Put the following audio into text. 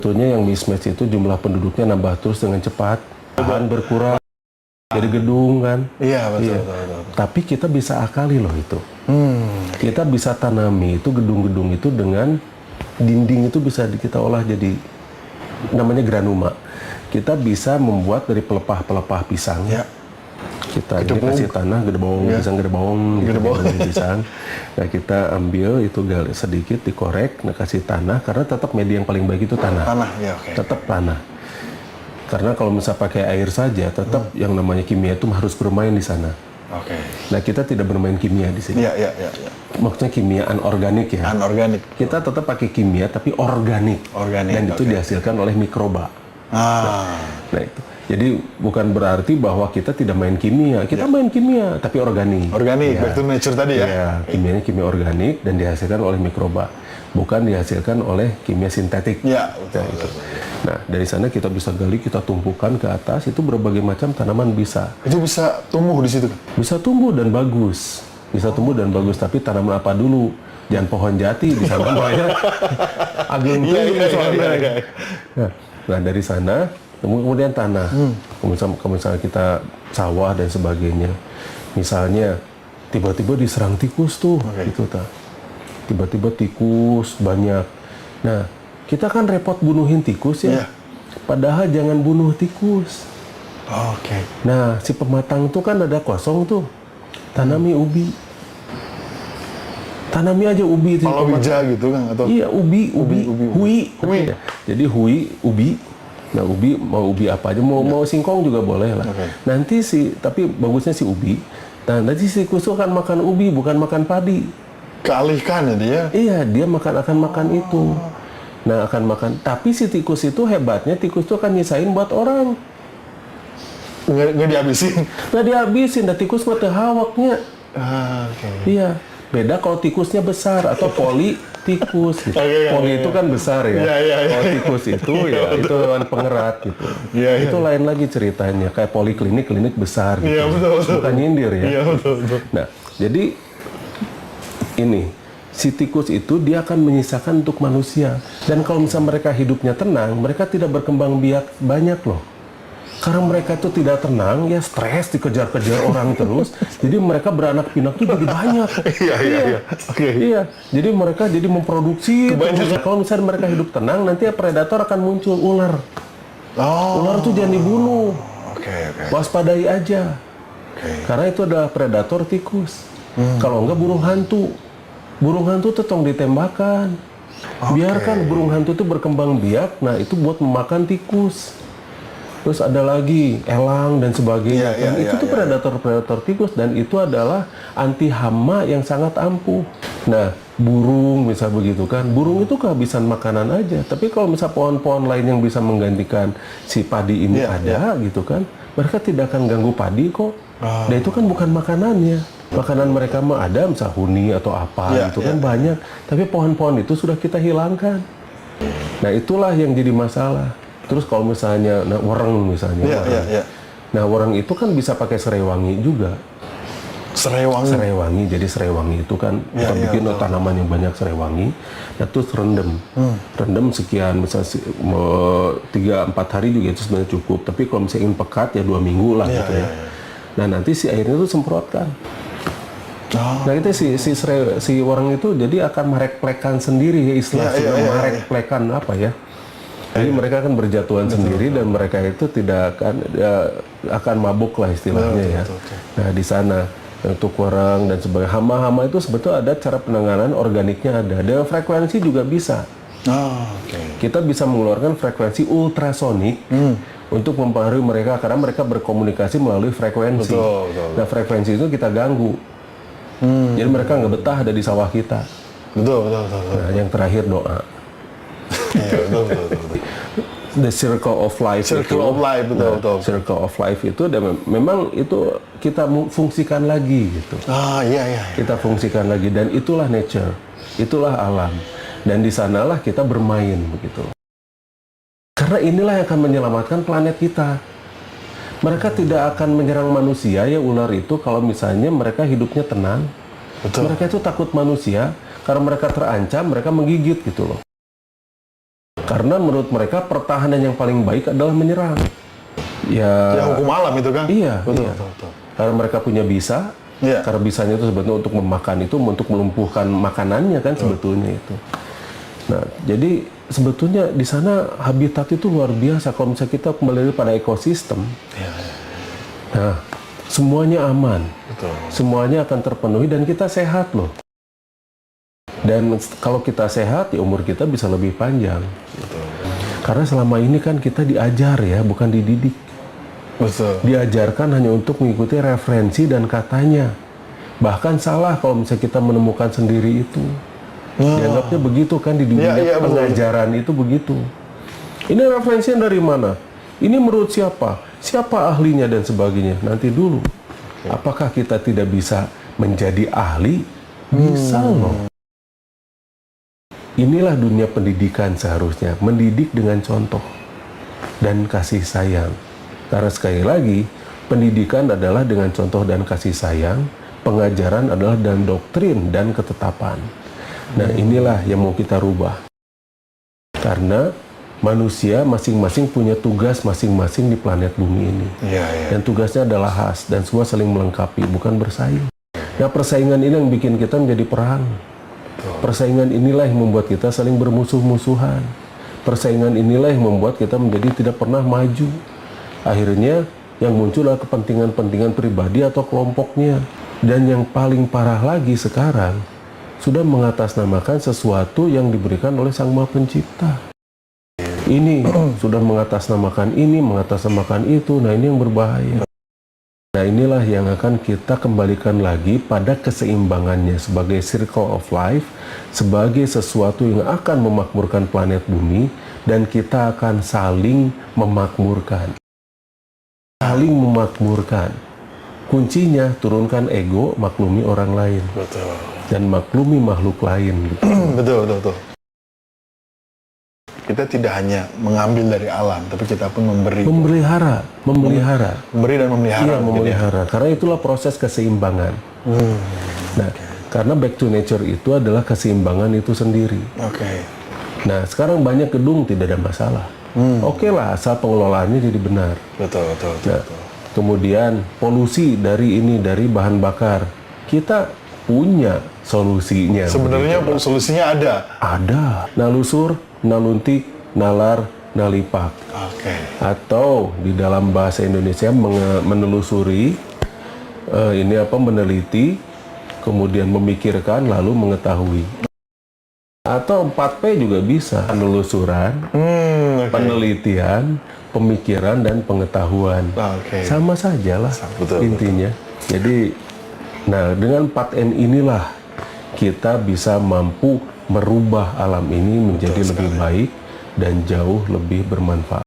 Sebetulnya yang mismatch itu jumlah penduduknya nambah terus dengan cepat, lahan berkurang, jadi gedung kan. Iya, betul, Iya. betul. Tapi kita bisa akali loh itu. Kita bisa tanami itu gedung-gedung itu dengan dinding itu bisa kita olah jadi namanya granuma. Kita bisa membuat dari pelepah-pelepah pisang. Ya. Kita ini kasih tanah gede bawang, pisang gede bawang, pisang. Nah kita ambil itu gali sedikit, dikorek, nah kasih tanah karena tetap media yang paling baik itu tanah. Tanah, ya oke. Tetap tanah. Karena kalau misalnya pakai air saja, tetap yang namanya kimia itu harus bermain di sana. Oke. Nah kita tidak bermain kimia di sini. Iya. Maksudnya kimia anorganik ya. Anorganik. Kita tetap pakai kimia tapi organik. Organik, Dan itu dihasilkan oleh mikroba. Nah itu. Jadi bukan berarti bahwa kita tidak main kimia. Kita main kimia tapi organik. Organik, back to nature tadi ya? Iya, kimianya kimia organik dan dihasilkan oleh mikroba. Bukan dihasilkan oleh kimia sintetik. Iya, betul. Nah, dari sana kita bisa gali, kita tumpukan ke atas, itu berbagai macam tanaman bisa. Itu bisa tumbuh di situ? Bisa tumbuh dan bagus. Bisa tumbuh dan bagus, tapi tanaman apa dulu? Jangan pohon jati, di sana banyak. Ageng soalnya. Nah, dari sana, kemudian tanah. Misalnya kita sawah dan sebagainya. Misalnya, tiba-tiba diserang tikus tuh. Gitu, tiba-tiba tikus banyak. Nah, kita kan repot bunuhin tikus ya. Padahal jangan bunuh tikus. Nah, si pematang tuh kan ada kosong tuh. Tanami ubi. Tanami aja ubi itu. Palawija gitu kan? Atau? Iya, ubi. Hui. Jadi hui, ubi. Nah, ubi mau ubi apa aja, mau singkong juga boleh lah. Nanti tapi bagusnya si ubi. Nah, nanti si tikus tuh akan makan ubi, bukan makan padi. Kealihkan ya dia? Iya, dia akan makan itu. Nah, akan makan. Tapi si tikus itu hebatnya, tikus itu akan nyisain buat orang. Nggak dihabisin? Nggak dihabisin, dan tikus mah hawaknya. Iya. Beda kalau tikusnya besar atau tikus gitu. Poli itu kan besar ya. Kalau tikus itu ya itu hewan pengerat gitu. Itu lain lagi ceritanya. Kayak poliklinik besar gitu. Iya, betul. Bukan nyindir ya. Iya, betul. Nah, jadi ini si tikus itu dia akan menyisakan untuk manusia. Dan kalau misalnya mereka hidupnya tenang, mereka tidak berkembang biak banyak loh. Karena mereka itu tidak tenang, ya stres, dikejar-kejar orang terus. Jadi mereka beranak pinak itu jadi banyak. Iya. Jadi mereka jadi memproduksi. Kalau misalnya mereka hidup tenang, nanti predator akan muncul, ular. Ular itu jangan dibunuh. Waspadai aja. Karena itu adalah predator tikus. Kalau enggak burung hantu. Burung hantu itu tong ditembakkan. Biarkan burung hantu itu berkembang biak, nah itu buat memakan tikus. Terus ada lagi elang dan sebagainya. Itu tuh predator tikus dan itu adalah anti hama yang sangat ampuh. Nah, burung misal begitu kan, burung itu kehabisan makanan aja. Tapi kalau misal pohon-pohon lain yang bisa menggantikan si padi ini gitu kan, mereka tidak akan ganggu padi kok. Dan itu kan bukan makanannya. Makanan mereka mah ada, misal huni atau apa gitu kan banyak. Tapi pohon-pohon itu sudah kita hilangkan. Nah, itulah yang jadi masalah. Terus kalau misalnya wereng misalnya, nah wereng itu kan bisa pakai serai wangi juga. Serai wangi, jadi serai wangi itu kan kita bikin tanaman yang banyak serai wangi. Nah terus rendem, rendem sekian, misalnya 3-4 hari juga itu sebenarnya cukup. Tapi kalau misalnya ingin pekat ya 2 minggu lah gitu ya. Nah nanti si airnya itu semprotkan. Nah itu si wereng itu jadi akan merek-plekan sendiri ya istilahnya, merek-plekan apa ya. Jadi mereka akan berjatuhan sendiri dan mereka itu tidak akan mabuk lah istilahnya ya. Nah di sana untuk wereng dan sebagainya, hama-hama itu sebetulnya ada cara penanganan organiknya ada. Dan frekuensi juga bisa. Kita bisa mengeluarkan frekuensi ultrasonik untuk mempengaruhi mereka karena mereka berkomunikasi melalui frekuensi. Nah frekuensi itu kita ganggu. Jadi mereka nggak betah ada di sawah kita. Nah yang terakhir doa. The circle of life. Circle of life itu memang itu kita fungsikan lagi gitu. Kita fungsikan lagi dan itulah nature, itulah alam. Dan di sanalah kita bermain begitu. Karena inilah yang akan menyelamatkan planet kita. Mereka tidak akan menyerang manusia ya ular itu kalau misalnya mereka hidupnya tenang. Mereka itu takut manusia karena mereka terancam, mereka menggigit gitu loh. Karena menurut mereka pertahanan yang paling baik adalah menyerang. Ya, Ya hukum alam itu kan? iya, Betul, iya. betul, betul. Karena mereka punya bisa, Iya. karena bisanya itu sebetulnya untuk memakan itu, untuk melumpuhkan makanannya kan sebetulnya itu. Nah, jadi sebetulnya di sana habitat itu luar biasa. Kalau misalnya kita kembali pada ekosistem, Iya, iya. nah semuanya aman, Betul. semuanya akan terpenuhi dan kita sehat loh. Dan kalau kita sehat, ya umur kita bisa lebih panjang. Betul. Karena selama ini kan kita diajar ya, bukan dididik. Betul. Diajarkan hanya untuk mengikuti referensi dan katanya. Bahkan salah kalau misalnya kita menemukan sendiri itu. Dianggapnya begitu kan di dunia Iya, betul. pengajaran itu begitu. Ini referensinya dari mana? Ini menurut siapa? Siapa ahlinya dan sebagainya? Nanti dulu. Apakah kita tidak bisa menjadi ahli? Bisa loh. Inilah dunia pendidikan seharusnya. Mendidik dengan contoh dan kasih sayang. Karena sekali lagi, pendidikan adalah dengan contoh dan kasih sayang. Pengajaran adalah dengan doktrin dan ketetapan. Nah, inilah yang mau kita rubah. Karena manusia masing-masing punya tugas masing-masing di planet bumi ini. Iya, iya. Dan tugasnya adalah khas dan semua saling melengkapi, bukan bersaing. Nah, persaingan ini yang bikin kita menjadi perang. Persaingan inilah yang membuat kita saling bermusuh-musuhan. Persaingan inilah yang membuat kita menjadi tidak pernah maju. Akhirnya yang muncul adalah kepentingan-kepentingan pribadi atau kelompoknya. Dan yang paling parah lagi sekarang, sudah mengatasnamakan sesuatu yang diberikan oleh Sang Maha Pencipta. Ini sudah mengatasnamakan ini, mengatasnamakan itu. Nah, ini yang berbahaya. Nah, inilah yang akan kita kembalikan lagi pada keseimbangannya sebagai circle of life, sebagai sesuatu yang akan memakmurkan planet bumi, dan kita akan saling memakmurkan. Saling memakmurkan. Kuncinya turunkan ego, maklumi orang lain. Betul. Dan maklumi makhluk lain. Gitu. Betul, betul, betul. Kita tidak hanya mengambil dari alam, tapi kita pun memberi. Memelihara. Memberi dan memelihara. Iya, memelihara. Karena itulah proses keseimbangan. Nah, karena back to nature itu adalah keseimbangan itu sendiri. Oke. Nah, sekarang banyak gedung tidak ada masalah. Oke lah, asal pengelolaannya jadi benar. Betul, betul, betul. Nah, kemudian polusi dari ini, dari bahan bakar. Kita punya solusinya. Sebenarnya solusinya ada. Ada. Nalusur, naluntik, nalar, nalipak. Oke. Atau di dalam bahasa Indonesia menelusuri, meneliti, kemudian memikirkan, lalu mengetahui. Atau 4P juga bisa. Penelusuran, Oke. penelitian, pemikiran, dan pengetahuan. Oke. Sama saja lah Betul, intinya. Jadi, nah dengan 4N inilah kita bisa mampu merubah alam ini menjadi lebih baik dan jauh lebih bermanfaat.